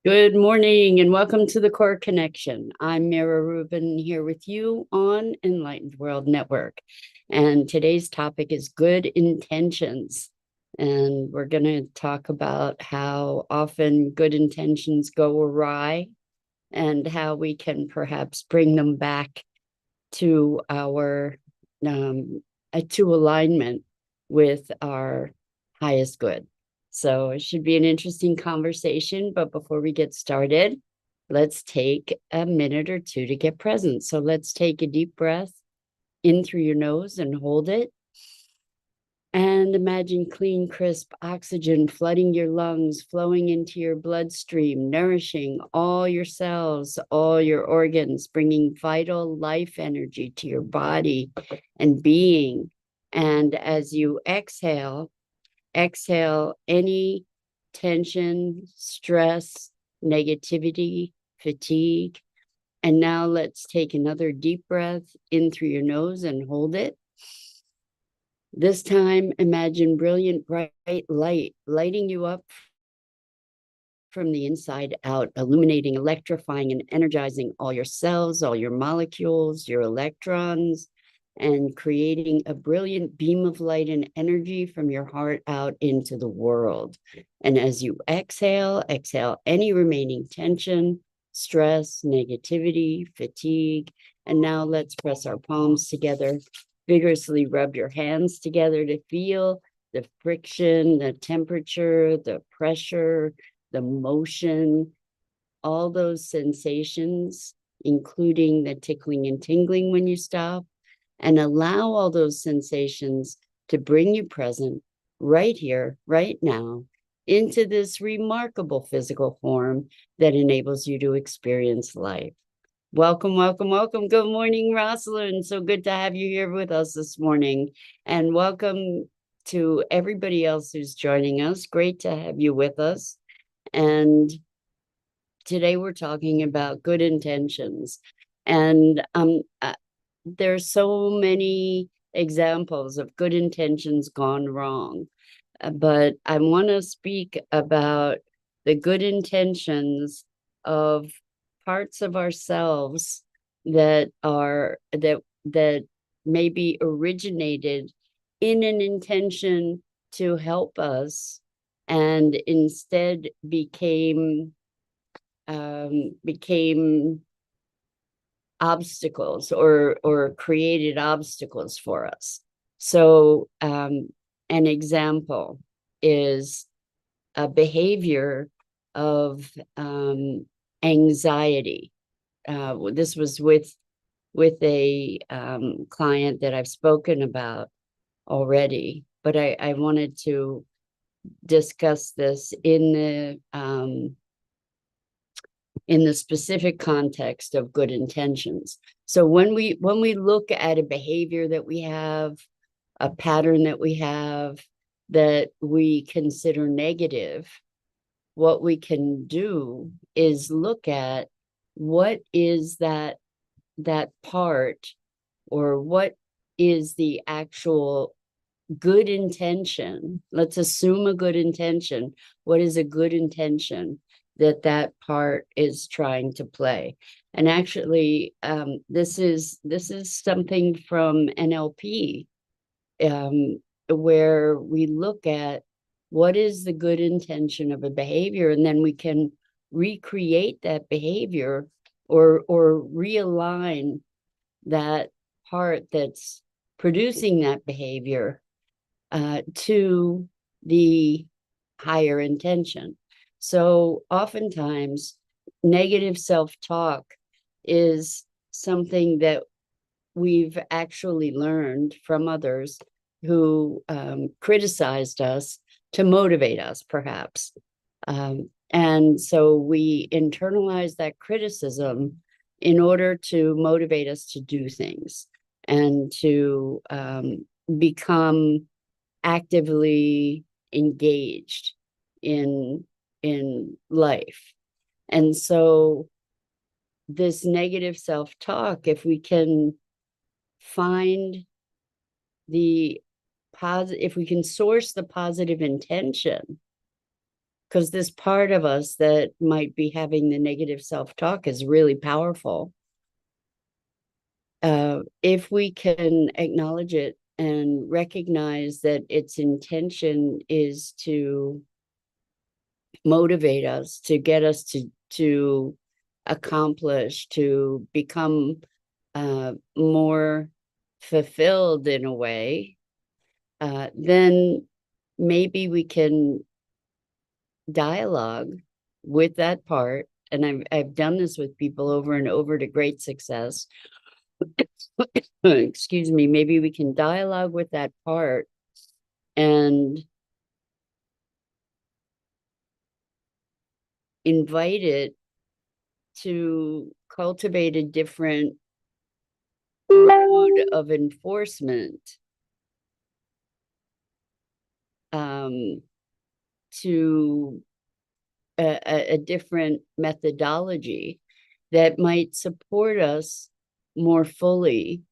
Good morning and welcome to the Core Connection. I'm Mira Rubin here with you on Enlightened World Network. And today's topic is good intentions. And we're going to talk about how often good intentions go awry and how we can perhaps bring them back to our to alignment with our highest good. So it should be an interesting conversation. But before we get started, let's take a minute or two to get present. So let's take a deep breath in through your nose and hold it. And imagine clean, crisp oxygen flooding your lungs, flowing into your bloodstream, nourishing all your cells, all your organs, bringing vital life energy to your body and being. And as you exhale, exhale any tension, stress, negativity, fatigue. And now let's take another deep breath in through your nose and hold it. This time, imagine brilliant, bright light lighting you up from the inside out, illuminating, electrifying, and energizing all your cells, all your molecules, your electrons, and creating a brilliant beam of light and energy from your heart out into the world. And as you exhale, exhale any remaining tension, stress, negativity, fatigue. And now let's press our palms together. Vigorously rub your hands together to feel the friction, the temperature, the pressure, the motion, all those sensations, including the tickling and tingling when you stop, and allow all those sensations to bring you present right here, right now, into this remarkable physical form that enables you to experience life. Welcome, welcome, welcome. Good morning, Rosalind. So good to have you here with us this morning. And welcome to everybody else who's joining us. Great to have you with us. And today we're talking about good intentions. And there's so many examples of good intentions gone wrong. But I want to speak about the good intentions of parts of ourselves that maybe originated in an intention to help us and instead became obstacles or created obstacles for us. So an example is a behavior of anxiety. This was with a client that I've spoken about already, but I wanted to discuss this in the specific context of good intentions. So when we look at a behavior that we have, a pattern that we have that we consider negative, what we can do is look at what is that part, or what is the actual good intention. Let's assume a good intention. What is a good intention that part is trying to play? And actually, this is something from NLP, where we look at what is the good intention of a behavior, and then we can recreate that behavior or realign that part that's producing that behavior to the higher intention. So oftentimes, negative self-talk is something that we've actually learned from others who criticized us to motivate us, perhaps. And so we internalize that criticism in order to motivate us to do things and to become actively engaged in life. And so this negative self-talk, if we can find the positive, if we can source the positive intention because this part of us that might be having the negative self-talk is really powerful. If we can acknowledge it and recognize that its intention is to motivate us, to get us to accomplish, to become more fulfilled in a way, then maybe we can dialogue with that part. And I've done this with people over and over to great success. Excuse me, maybe we can dialogue with that part and invite it to cultivate a different mode of enforcement, to a different methodology that might support us more fully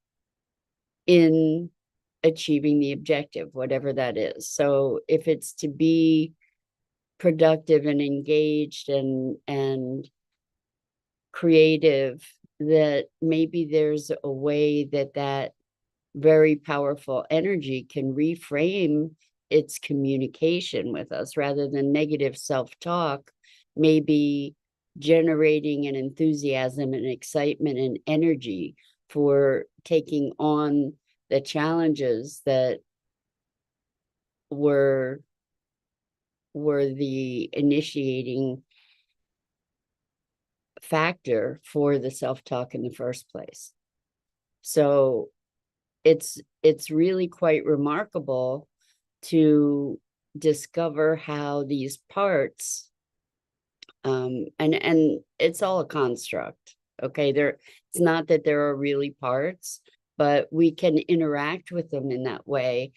in achieving the objective, whatever that is. So if it's to be productive and engaged and creative, that maybe there's a way that that very powerful energy can reframe its communication with us, rather than negative self-talk, maybe generating an enthusiasm and excitement and energy for taking on the challenges that were the initiating factor for the self-talk in the first place. So it's really quite remarkable to discover how these parts, and it's all a construct, okay? It's not that there are really parts, but we can interact with them in that way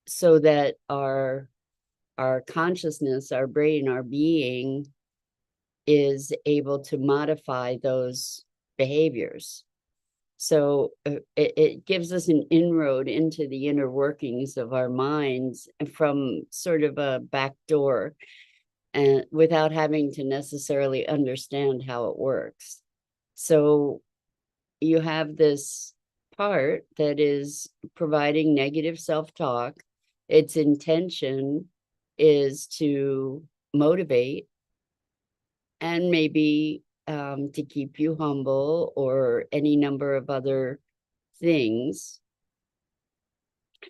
so that our consciousness, our brain, our being is able to modify those behaviors. So it gives us an inroad into the inner workings of our minds from sort of a back door, and without having to necessarily understand how it works. So you have this part that is providing negative self-talk. Its intention is to motivate and maybe to keep you humble, or any number of other things,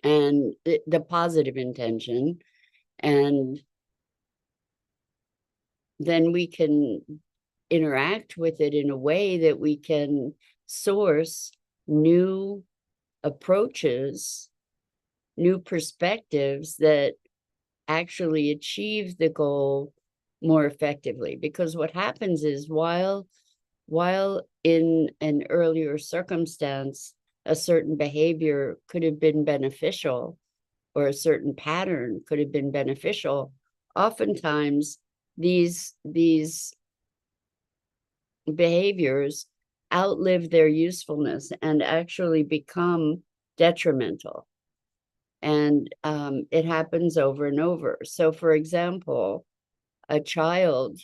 and the positive intention. And then we can interact with it in a way that we can source new approaches, new perspectives that actually achieve the goal more effectively. Because what happens is, while in an earlier circumstance a certain behavior could have been beneficial, or a certain pattern could have been beneficial, oftentimes these behaviors outlive their usefulness and actually become detrimental. And it happens over and over. So for example, a child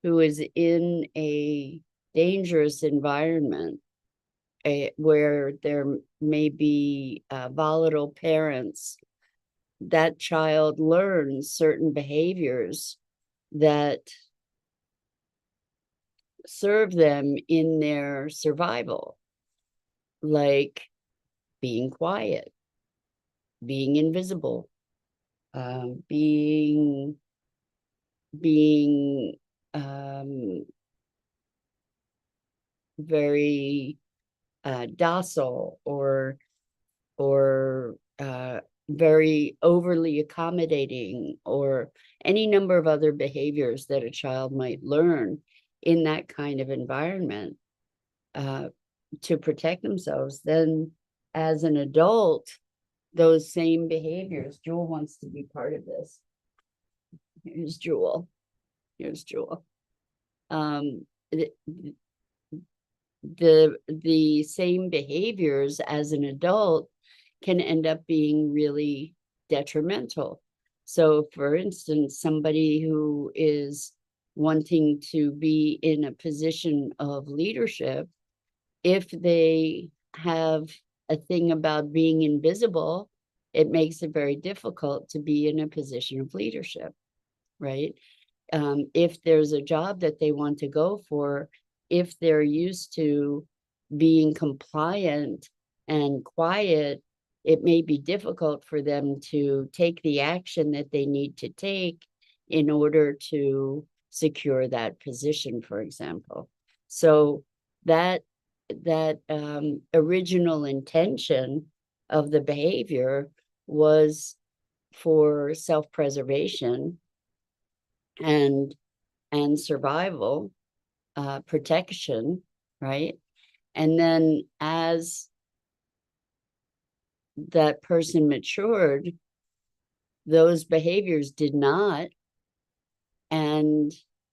who is in a dangerous environment, where there may be volatile parents, that child learns certain behaviors that serve them in their survival, like being quiet, being invisible, being very docile, or very overly accommodating, or any number of other behaviors that a child might learn in that kind of environment to protect themselves. Then as an adult, those same behaviors, Jewel wants to be part of this. Here's Jewel. Here's Jewel. The same behaviors as an adult can end up being really detrimental. So, for instance, somebody who is wanting to be in a position of leadership, if they have a thing about being invisible, it makes it very difficult to be in a position of leadership, right? If there's a job that they want to go for, if they're used to being compliant and quiet, it may be difficult for them to take the action that they need to take in order to secure that position, for example. So that original intention of the behavior was for self-preservation and survival, protection, right? And then as that person matured, those behaviors did not, and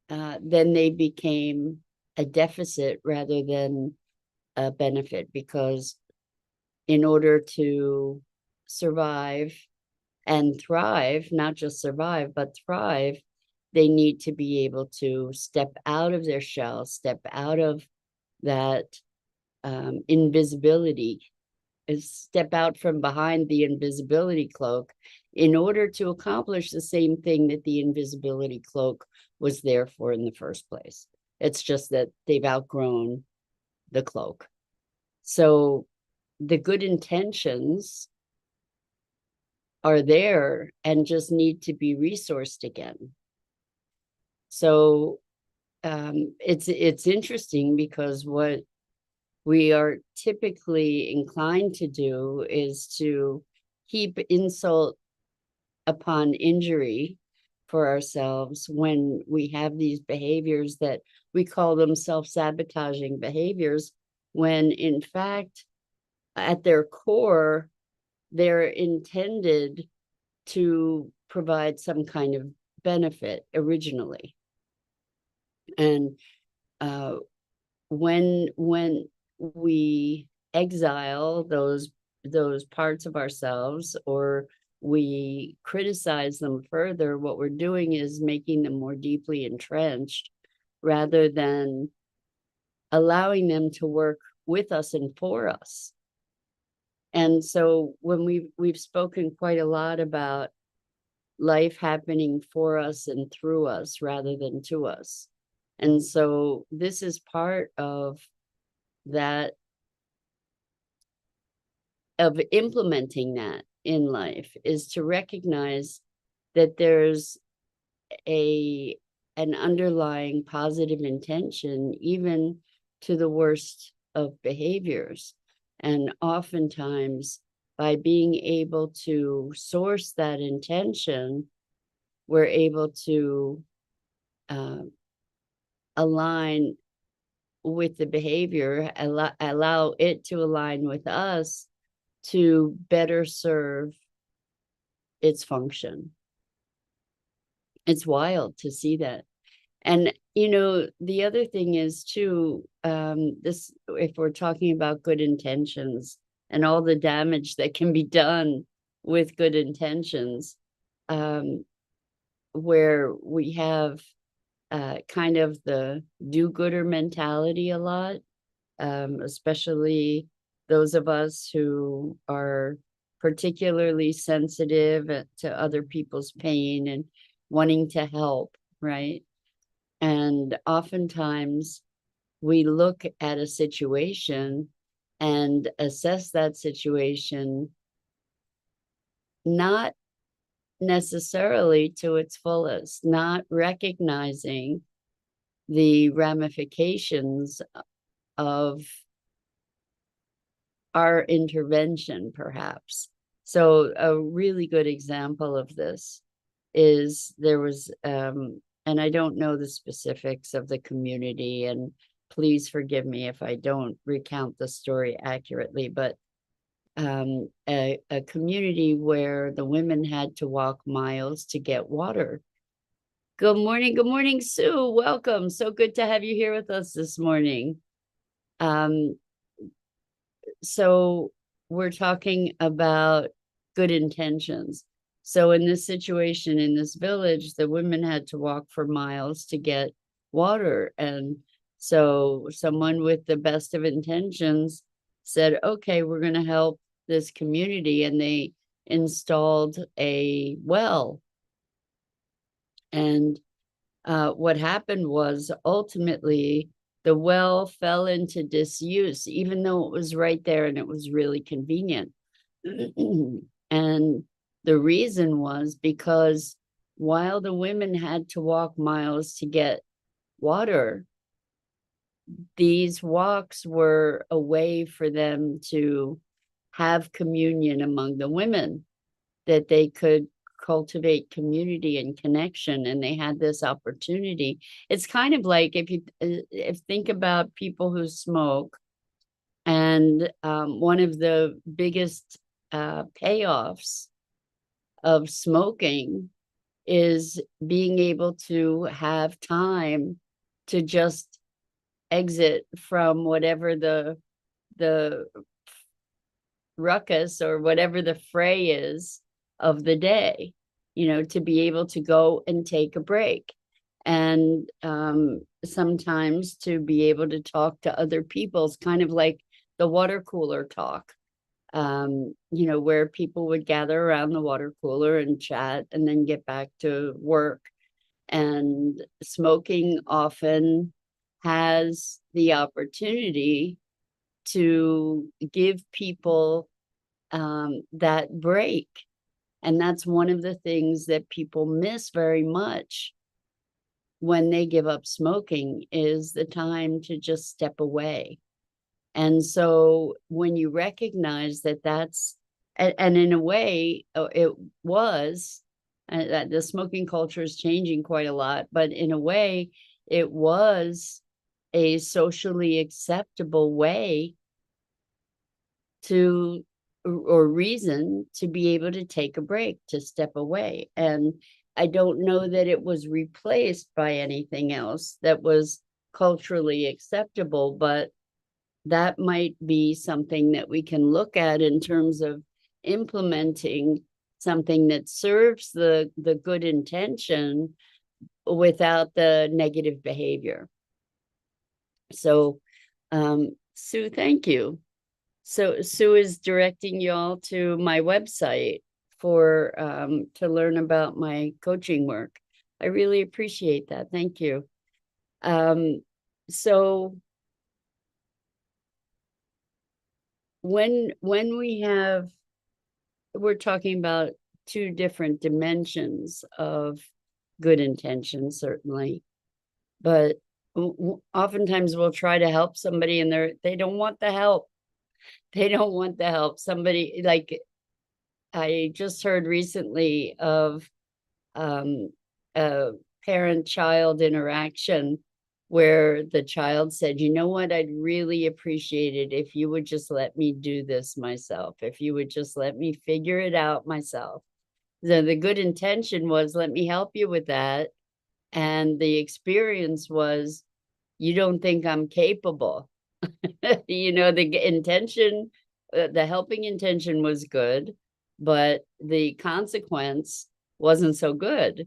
then they became a deficit rather than a benefit, because in order to survive and thrive, not just survive, but thrive, they need to be able to step out of their shell, step out of that invisibility, step out from behind the invisibility cloak in order to accomplish the same thing that the invisibility cloak was there for in the first place. It's just that they've outgrown the cloak. So the good intentions are there and just need to be resourced again. So it's interesting, because what we are typically inclined to do is to heap insult upon injury for ourselves when we have these behaviors that we call them self-sabotaging behaviors, when in fact, at their core, they're intended to provide some kind of benefit originally. And when we exile those parts of ourselves, or we criticize them further, what we're doing is making them more deeply entrenched rather than allowing them to work with us and for us. And so when we've spoken quite a lot about life happening for us and through us rather than to us. And so this is part of that, of implementing that in life, is to recognize that there's an underlying positive intention even to the worst of behaviors. And oftentimes, by being able to source that intention, we're able to align with the behavior, allow it to align with us to better serve its function. It's wild to see that. And, you know, the other thing is too, this, if we're talking about good intentions and all the damage that can be done with good intentions, where we have kind of the do-gooder mentality a lot, especially those of us who are particularly sensitive to other people's pain and wanting to help, right? And oftentimes we look at a situation and assess that situation not necessarily to its fullest, not recognizing the ramifications of our intervention, perhaps. So a really good example of this is there was, and I don't know the specifics of the community, and please forgive me if I don't recount the story accurately, but a community where the women had to walk miles to get water. Good morning, Sue. Welcome. So good to have you here with us this morning. So we're talking about good intentions. So in this situation, in this village, the women had to walk for miles to get water. And so someone with the best of intentions said, okay, we're going to help this community. And they installed a well. And what happened was ultimately the well fell into disuse, even though it was right there and it was really convenient. And the reason was because while the women had to walk miles to get water, these walks were a way for them to have communion among the women, that they could cultivate community and connection, and they had this opportunity. It's kind of like if think about people who smoke, and one of the biggest payoffs of smoking is being able to have time to just exit from whatever the ruckus or whatever the fray is of the day, to be able to go and take a break. And sometimes to be able to talk to other people. It's kind of like the water cooler talk, where people would gather around the water cooler and chat and then get back to work. And smoking often has the opportunity to give people that break. And that's one of the things that people miss very much when they give up smoking, is the time to just step away. And so when you recognize that that's, and in a way, it was, the smoking culture is changing quite a lot, but in a way, it was a socially acceptable way to, or reason to be able to take a break, to step away. And I don't know that it was replaced by anything else that was culturally acceptable, but that might be something that we can look at in terms of implementing something that serves the good intention without the negative behavior. So, Sue, thank you. So Sue is directing y'all to my website for to learn about my coaching work. I really appreciate that. Thank you. So when we're talking about two different dimensions of good intention, certainly, but oftentimes we'll try to help somebody and they don't want the help. They don't want the help. Somebody, like, I just heard recently of a parent-child interaction where the child said, you know what, I'd really appreciate it if you would just let me do this myself, if you would just let me figure it out myself. The good intention was, let me help you with that. And the experience was, you don't think I'm capable. The intention, the helping intention was good, but the consequence wasn't so good.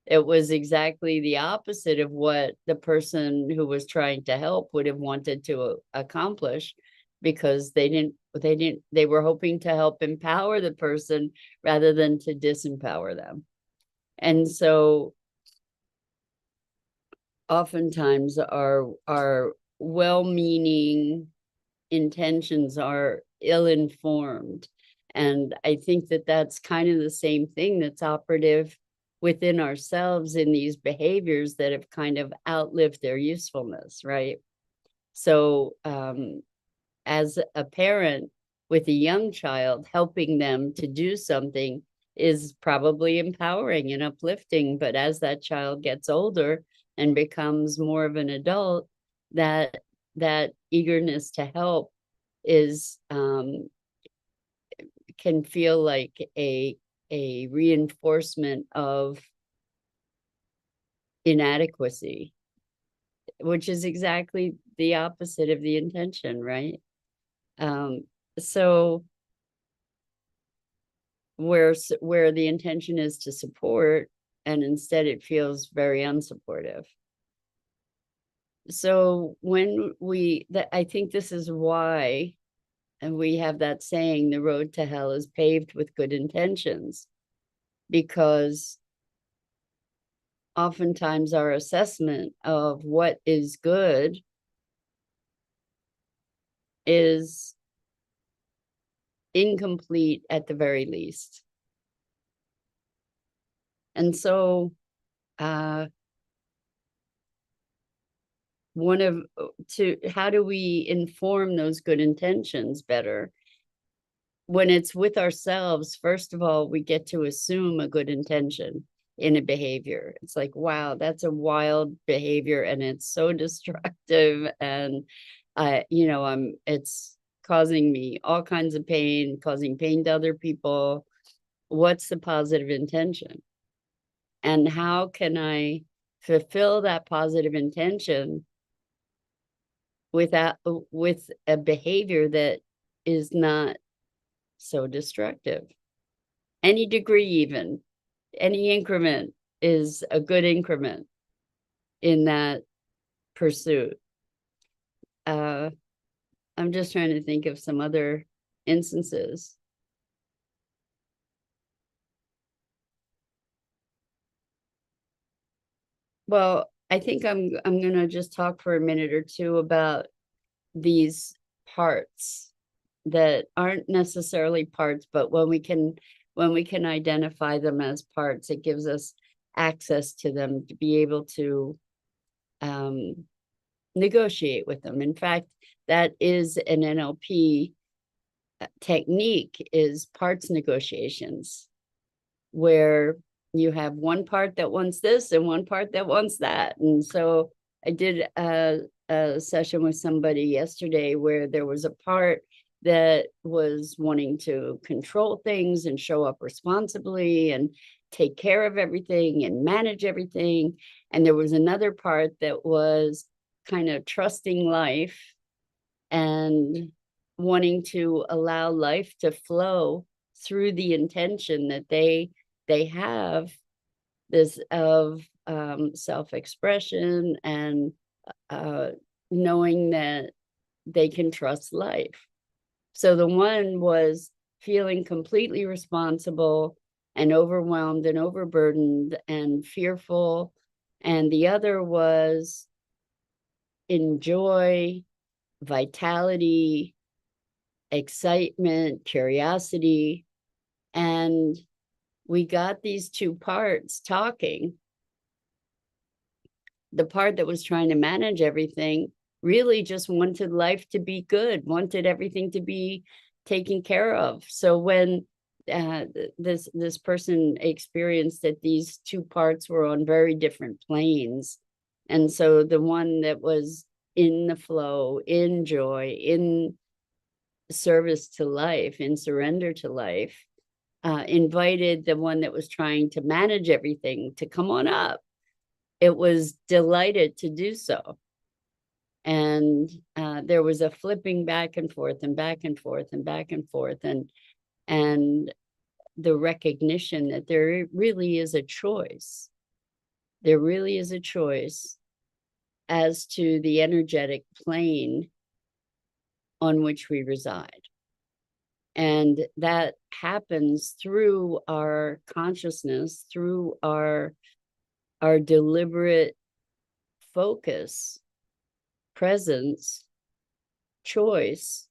It was exactly the opposite of what the person who was trying to help would have wanted to accomplish, because they were hoping to help empower the person rather than to disempower them. And so oftentimes our well-meaning intentions are ill-informed. And I think that that's kind of the same thing that's operative within ourselves in these behaviors that have kind of outlived their usefulness, right? So as a parent with a young child, helping them to do something is probably empowering and uplifting. But as that child gets older and becomes more of an adult, that eagerness to help is can feel like a reinforcement of inadequacy, which is exactly the opposite of the intention, right? So where the intention is to support, and instead it feels very unsupportive. So when I think this is why, and we have that saying, the road to hell is paved with good intentions, because oftentimes our assessment of what is good is incomplete at the very least. And so how do we inform those good intentions better? When it's with ourselves, first of all, we get to assume a good intention in a behavior. It's like, wow, that's a wild behavior and it's so destructive, and it's causing me all kinds of pain, causing pain to other people. What's the positive intention? And how can I fulfill that positive intention with a behavior that is not so destructive? Any degree, even any increment is a good increment in that pursuit. I'm just trying to think of some other instances. Well, I think I'm gonna just talk for a minute or two about these parts that aren't necessarily parts, but when we can identify them as parts, it gives us access to them to be able to negotiate with them. In fact, that is an NLP technique, is parts negotiations, where you have one part that wants this and one part that wants that. And so I did a session with somebody yesterday where there was a part that was wanting to control things and show up responsibly and take care of everything and manage everything. And there was another part that was kind of trusting life and wanting to allow life to flow through the intention that they have this of self-expression and knowing that they can trust life. So the one was feeling completely responsible and overwhelmed and overburdened and fearful, and the other was in joy, vitality, excitement, curiosity. And we got these two parts talking. The part that was trying to manage everything really just wanted life to be good, wanted everything to be taken care of. So when this person experienced that these two parts were on very different planes, and so the one that was in the flow, in joy, in service to life, in surrender to life, invited the one that was trying to manage everything to come on up. It was delighted to do so. And there was a flipping back and forth and back and forth and back and forth, and the recognition that there really is a choice. There really is a choice as to the energetic plane on which we reside. And that happens through our consciousness, through our deliberate focus, presence, choice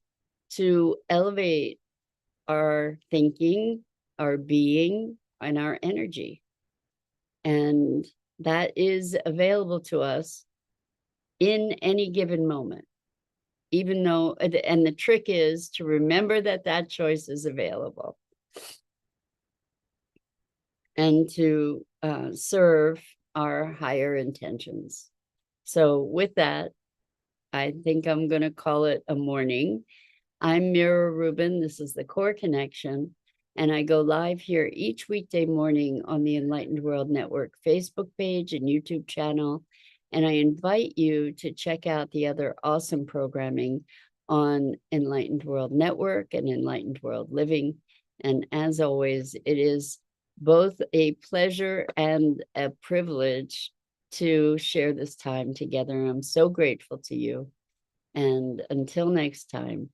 to elevate our thinking, our being, and our energy. And that is available to us in any given moment, even though, and the trick is to remember that that choice is available and to serve our higher intentions. So with that, I think I'm going to call it a morning. I'm Mira Rubin. This is the Core Connection, and I go live here each weekday morning on the Enlightened World Network Facebook page and YouTube channel. And I invite you to check out the other awesome programming on Enlightened World Network and Enlightened World Living. And as always, it is both a pleasure and a privilege to share this time together. I'm so grateful to you. And until next time,